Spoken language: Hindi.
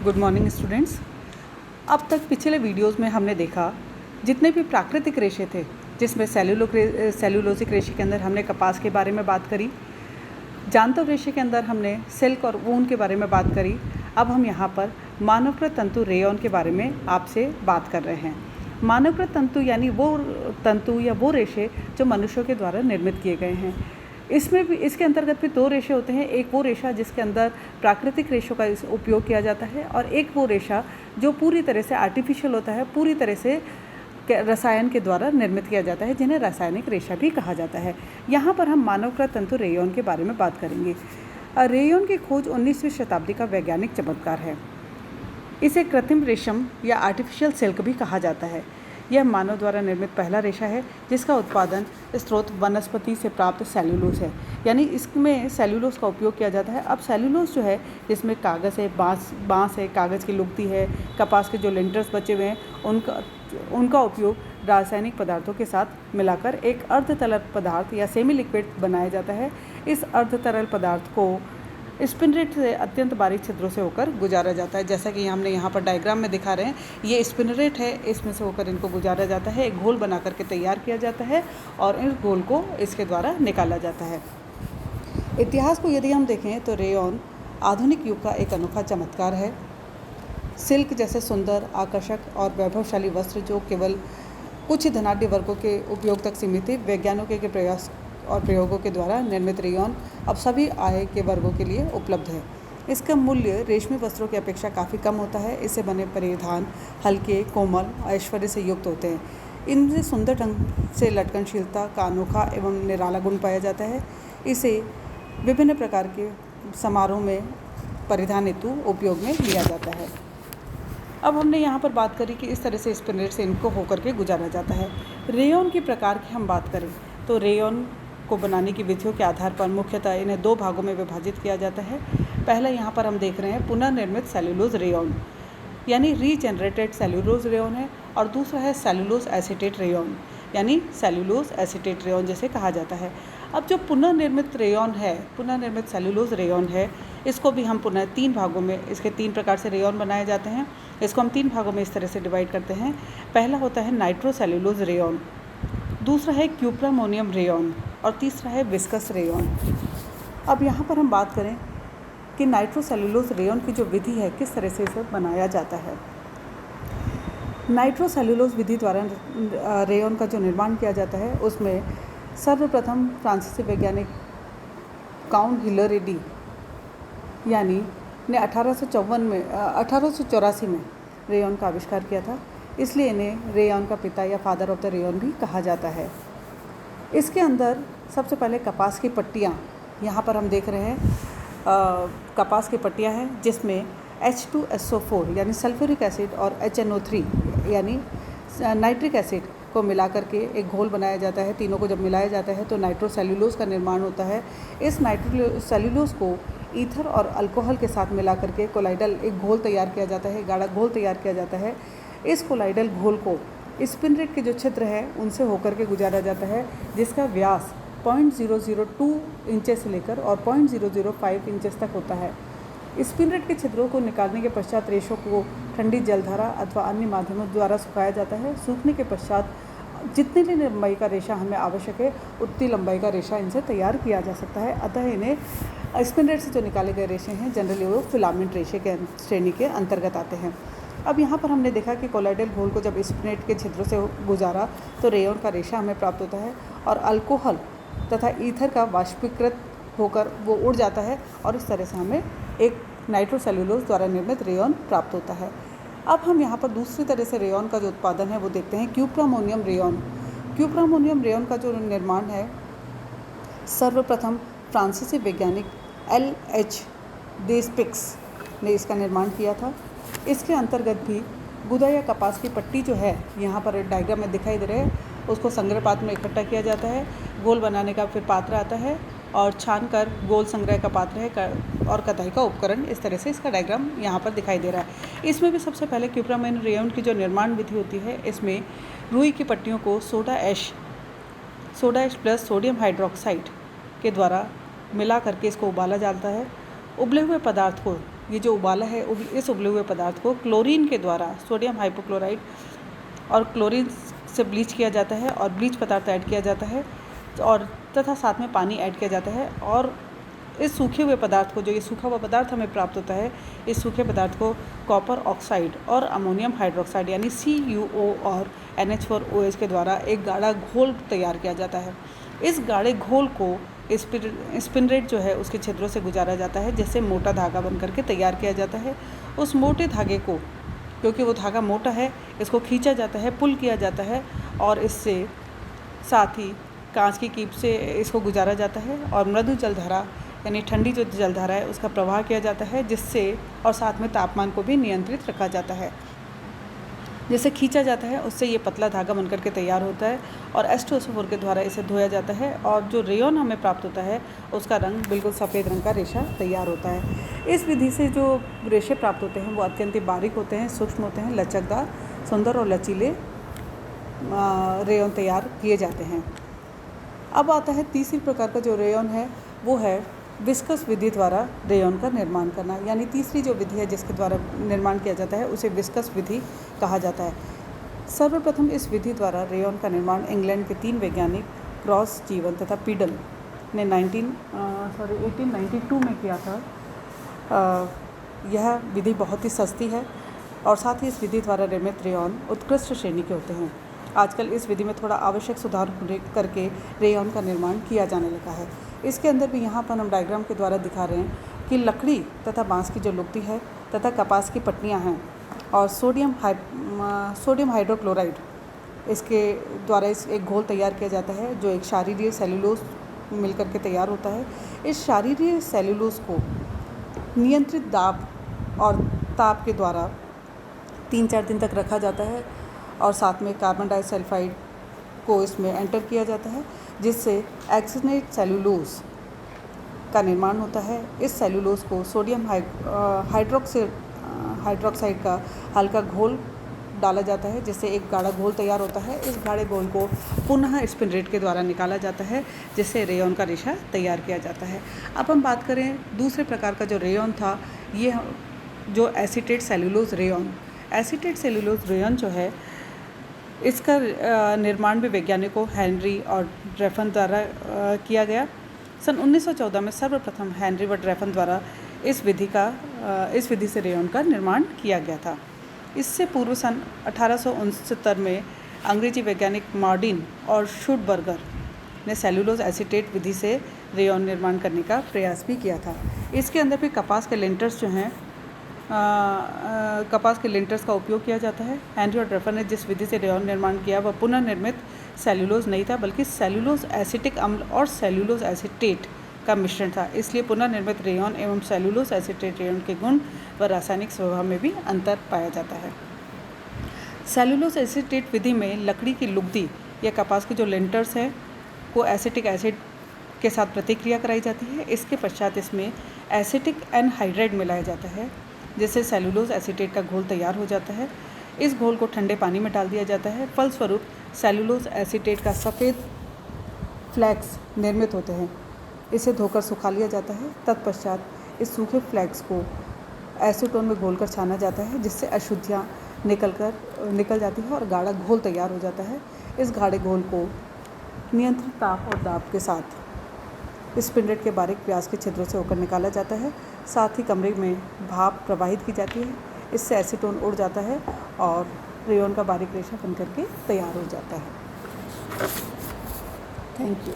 Good morning students. अब तक पिछले वीडियोस में हमने देखा जितने भी प्राकृतिक रेशे थे, जिसमें सेल्यूलोसिक रेशे के अंदर हमने कपास के बारे में बात करी, जानतो रेशे के अंदर हमने सिल्क और ऊन के बारे में बात करी। अब हम यहाँ पर मानवकृत तंतु रेयॉन के बारे में आपसे बात कर रहे हैं। मानवकृत तंतु यानी वो तंतु या वो रेशे जो मनुष्यों के द्वारा निर्मित किए गए हैं। इसमें भी इसके अंतर्गत भी दो रेशे होते हैं, एक वो रेशा जिसके अंदर प्राकृतिक रेशों का उपयोग किया जाता है और एक वो रेशा जो पूरी तरह से आर्टिफिशियल होता है, पूरी तरह से रसायन के द्वारा निर्मित किया जाता है, जिन्हें रासायनिक रेशा भी कहा जाता है। यहाँ पर हम मानवकृत तंतु रेयॉन के बारे में बात करेंगे। रेयॉन की खोज 19वीं शताब्दी का वैज्ञानिक चमत्कार है। इसे कृत्रिम रेशम या आर्टिफिशियल सिल्क भी कहा जाता है। यह मानव द्वारा निर्मित पहला रेशा है जिसका उत्पादन स्रोत वनस्पति से प्राप्त सेल्यूलोज है, यानी इसमें सेल्यूलोज का उपयोग किया जाता है। अब सेल्यूलोज जो है, जिसमें कागज़ है, बाँस है, कागज़ की लुगदी है, कपास के जो लिंटर्स बचे हुए हैं, उनका उपयोग रासायनिक पदार्थों के साथ मिलाकर एक अर्धतरल पदार्थ या सेमी लिक्विड बनाया जाता है। इस अर्धतरल पदार्थ को स्पिनरेट से अत्यंत बारीक छिद्रों से होकर गुजारा जाता है। जैसा कि हमने यहाँ पर डायग्राम में दिखा रहे हैं, ये स्पिनरेट है, इसमें से होकर इनको गुजारा जाता है, एक घोल बना करके तैयार किया जाता है और इस घोल को इसके द्वारा निकाला जाता है। इतिहास को यदि हम देखें तो रेयॉन आधुनिक युग का एक अनोखा चमत्कार है। सिल्क जैसे सुंदर, आकर्षक और वैभवशाली वस्त्र जो केवल कुछ ही धनाढ्य वर्गों के उपयोग तक सीमित थे, वैज्ञानिकों के प्रयास और प्रयोगों के द्वारा निर्मित रेयॉन अब सभी आय के वर्गों के लिए उपलब्ध है। इसका मूल्य रेशमी वस्त्रों की अपेक्षा काफ़ी कम होता है। इससे बने परिधान हल्के, कोमल, ऐश्वर्य से युक्त होते हैं। इनमें सुंदर ढंग से लटकनशीलता का अनोखा एवं निराला गुण पाया जाता है। इसे विभिन्न प्रकार के समारोह में परिधान हेतु उपयोग में लिया जाता है। अब हमने यहाँ पर बात करी कि इस तरह से स्पिनरेट से इनको होकर के गुजारा जाता है। रेयॉन के प्रकार की हम बात करें तो रेयॉन को बनाने की विधियों के आधार पर मुख्यतः इन्हें दो भागों में विभाजित किया जाता है। पहला यहाँ पर हम देख रहे हैं पुनर्निर्मित सेल्यूलोज रेयॉन, यानी रीजनरेटेड सेल्यूलोज रेयॉन है, और दूसरा है सेल्यूलोज एसीटेट रेयॉन, यानी सेल्यूलोज एसीटेट रेयॉन जैसे कहा जाता है। अब जो पुनर्निर्मित रेयॉन है, पुनर्निर्मित सेल्यूलोज रेयॉन है, इसको भी हम पुनः तीन भागों में, इसके तीन प्रकार से रेयॉन बनाए जाते हैं। इसको हम तीन भागों में इस तरह से डिवाइड करते हैं। पहला होता है नाइट्रोसेल्यूलोज रेयॉन, दूसरा है क्यूप्रामोनियम रेयॉन और तीसरा है विस्कस रेयॉन। अब यहाँ पर हम बात करें कि नाइट्रोसेल्यूलोज रेयॉन की जो विधि है, किस तरह से इसे बनाया जाता है। नाइट्रोसेल्यूलोज विधि द्वारा रेयॉन का जो निर्माण किया जाता है, उसमें सर्वप्रथम फ्रांसीसी वैज्ञानिक काउंट हिलेरी यानी ने 1884 में रेयॉन का आविष्कार किया था, इसलिए इन्हें रेयॉन का पिता या फादर ऑफ द रेयॉन भी कहा जाता है। इसके अंदर सबसे पहले कपास की पट्टियाँ, यहाँ पर हम देख रहे हैं कपास की पट्टियाँ हैं, जिसमें H2SO4 यानी सल्फ्यूरिक एसिड और HNO3 यानी नाइट्रिक एसिड को मिला करके एक घोल बनाया जाता है। तीनों को जब मिलाया जाता है तो नाइट्रोसेल्यूलोज का निर्माण होता है। इस नाइट्रोसेल्यूलोज को ईथर और अल्कोहल के साथ मिला करके कोलाइडल एक घोल तैयार किया जाता है, गाढ़ा घोल तैयार किया जाता है। इस कोलाइडल घोल को स्पिनरेट के जो छिद्र हैं उनसे होकर के गुजारा जाता है, जिसका व्यास 0.002 इंचेस से लेकर और 0.005 इंचेस तक होता है। स्पिनरेट के छिद्रों को निकालने के पश्चात रेशों को ठंडी जलधारा अथवा अन्य माध्यमों द्वारा सुखाया जाता है। सूखने के पश्चात जितनी भी लंबाई का रेशा हमें आवश्यक है, उतनी लंबाई का रेशा इनसे तैयार किया जा सकता है। अतः इन्हें स्पिनरेट से जो निकाले गए रेशे हैं, जनरली वो फिलामेंट रेशे के श्रेणी के अंतर्गत आते हैं। अब यहाँ पर हमने देखा कि कोलाइडल घोल को जब स्पिनरेट के छिद्रों से गुजारा तो रेयॉन का रेशा हमें प्राप्त होता है और अल्कोहल तथा ईथर का वाष्पीकृत होकर वो उड़ जाता है और इस तरह से हमें एक नाइट्रोसेल्यूलोज द्वारा निर्मित रेयॉन प्राप्त होता है। अब हम यहाँ पर दूसरी तरह से रेयॉन का जो उत्पादन है वो देखते हैं क्यूप्रामोनियम रेयॉन। क्यूप्रामोनियम रेयॉन का जो निर्माण है, सर्वप्रथम फ्रांसीसी वैज्ञानिक LH डेस्पिक्स ने इसका निर्माण किया था। इसके अंतर्गत भी गुदा या कपास की पट्टी जो है, यहाँ पर डायग्राम में दिखाई दे रहे हैं, उसको संग्रह पात्र में इकट्ठा किया जाता है। गोल बनाने का फिर पात्र आता है और छान कर गोल संग्रह का पात्र है और कताई का उपकरण। इस तरह से इसका डायग्राम यहाँ पर दिखाई दे रहा है। इसमें भी सबसे पहले क्यूप्रामोनियम रेयॉन की जो निर्माण विधि होती है, इसमें रुई की पट्टियों को soda ash plus sodium hydroxide के द्वारा मिला करके इसको उबाला जाता है। उबले हुए पदार्थ को ये जो उबाला है इस उबले हुए पदार्थ को क्लोरीन के द्वारा सोडियम हाइपोक्लोराइड और क्लोरीन से ब्लीच किया जाता है और ब्लीच पदार्थ ऐड किया जाता है और तथा साथ में पानी ऐड किया जाता है। और इस सूखे हुए पदार्थ को, जो ये सूखा हुआ पदार्थ हमें प्राप्त होता है, इस सूखे पदार्थ को कॉपर ऑक्साइड और अमोनियम हाइड्रोक्साइड यानी CuO और NH4OH के द्वारा एक गाढ़ा घोल तैयार किया जाता है। इस गाढ़े घोल को स्पिनरेट जो है उसके छिद्रों से गुजारा जाता है, जिससे मोटा धागा बन करके तैयार किया जाता है। उस मोटे धागे को, क्योंकि वो धागा मोटा है, इसको खींचा जाता है, पुल किया जाता है और इससे साथ ही कांच की कीप से इसको गुजारा जाता है और मृदु जलधारा यानी ठंडी जो जलधारा है उसका प्रवाह किया जाता है, जिससे और साथ में तापमान को भी नियंत्रित रखा जाता है। जैसे खींचा जाता है उससे ये पतला धागा बनकर के तैयार होता है और H2SO4 के द्वारा इसे धोया जाता है और जो रेयॉन हमें प्राप्त होता है उसका रंग बिल्कुल सफ़ेद रंग का रेशा तैयार होता है। इस विधि से जो रेशे प्राप्त होते हैं वो अत्यंत बारीक होते हैं, सूक्ष्म होते हैं, लचकदार, सुंदर और लचीले रेयॉन तैयार किए जाते हैं। अब आता है तीसरी प्रकार का जो रेयॉन है वो है विस्कस विधि द्वारा रेयॉन का निर्माण करना, यानी तीसरी जो विधि है जिसके द्वारा निर्माण किया जाता है उसे विस्कस विधि कहा जाता है। सर्वप्रथम इस विधि द्वारा रेयॉन का निर्माण इंग्लैंड के 3 वैज्ञानिक क्रॉस जीवन तथा पीडल ने 1892 में किया था। यह विधि बहुत ही सस्ती है और साथ ही इस विधि द्वारा निर्मित रेयॉन उत्कृष्ट श्रेणी के होते हैं। आजकल इस विधि में थोड़ा आवश्यक सुधार करके रेयॉन का निर्माण किया जाने लगा है। इसके अंदर भी यहाँ पर हम डायग्राम के द्वारा दिखा रहे हैं कि लकड़ी तथा बांस की जो लुगदी है तथा कपास की पट्टियाँ हैं और सोडियम हाइड्रोक्लोराइड इसके द्वारा इस एक घोल तैयार किया जाता है जो एक क्षारीय सेलुलोज मिलकर के तैयार होता है। इस क्षारीय सेलुलोज को नियंत्रित दाब और ताप के द्वारा 3-4 दिन तक रखा जाता है और साथ में कार्बन डाइसल्फाइड को इसमें एंटर किया जाता है, जिससे एक्सिनेट सेलुलोज का निर्माण होता है। इस सेलुलोज को सोडियम हाइड्रोक्साइड का हल्का घोल डाला जाता है, जिससे एक गाढ़ा घोल तैयार होता है। इस गाढ़े घोल को पुनः स्पिनरेट के द्वारा निकाला जाता है, जिससे रेयॉन का रेशा तैयार किया जाता है। अब हम बात करें दूसरे प्रकार का जो रेयॉन था, ये जो acetate cellulose rayon. Acetate cellulose rayon जो है इसका निर्माण भी वैज्ञानिकों हेनरी और ड्रेफन द्वारा किया गया। सन 1914 में सर्वप्रथम हेनरी व ड्रेफन द्वारा इस विधि से रेयॉन का निर्माण किया गया था। इससे पूर्व सन 1869 में अंग्रेजी वैज्ञानिक मार्डिन और शुडबर्गर ने सेलुलोज एसीटेट विधि से रेयॉन निर्माण करने का प्रयास भी किया था। इसके अंदर भी कपास के लिंटर्स जो हैं कपास के लिंटर्स का उपयोग किया जाता है। हेनरी और ड्रेफन ने जिस विधि से रेयॉन निर्माण किया वह पुनर्निर्मित सेलुलोज नहीं था, बल्कि सेलुलोज एसिटिक अम्ल और सेलुलोज एसीटेट का मिश्रण था। इसलिए पुनर्निर्मित रेयॉन एवं सेलुलोज एसीटेट रेयॉन के गुण व रासायनिक स्वभाव में भी अंतर पाया जाता है। सेलुलोज एसीटेट विधि में लकड़ी की लुगदी या कपास के जो लिंटर्स हैं को एसिटिक एसिड के साथ प्रतिक्रिया कराई जाती है। इसके पश्चात इसमें एसिटिक एनहाइड्राइड मिलाया जाता है, जिससे सेलुलोज एसीटेट का घोल तैयार हो जाता है। इस घोल को ठंडे पानी में डाल दिया जाता है। फलस्वरूप सेलुलोज एसीटेट का सफ़ेद फ्लैक्स निर्मित होते हैं। इसे धोकर सुखा लिया जाता है। तत्पश्चात इस सूखे फ्लैक्स को एसीटोन में घोलकर छाना जाता है, जिससे अशुद्धियाँ निकल जाती है और गाढ़ा घोल तैयार हो जाता है। इस गाढ़े घोल को नियंत्रित ताप और दाब के साथ स्पिनरेट के बारीक व्यास के छिद्रों से होकर निकाला जाता है। साथ ही कमरे में भाप प्रवाहित की जाती है। इससे एसीटोन उड़ जाता है और रेयॉन का बारीक रेशा बनकर के तैयार हो जाता है। Thank you.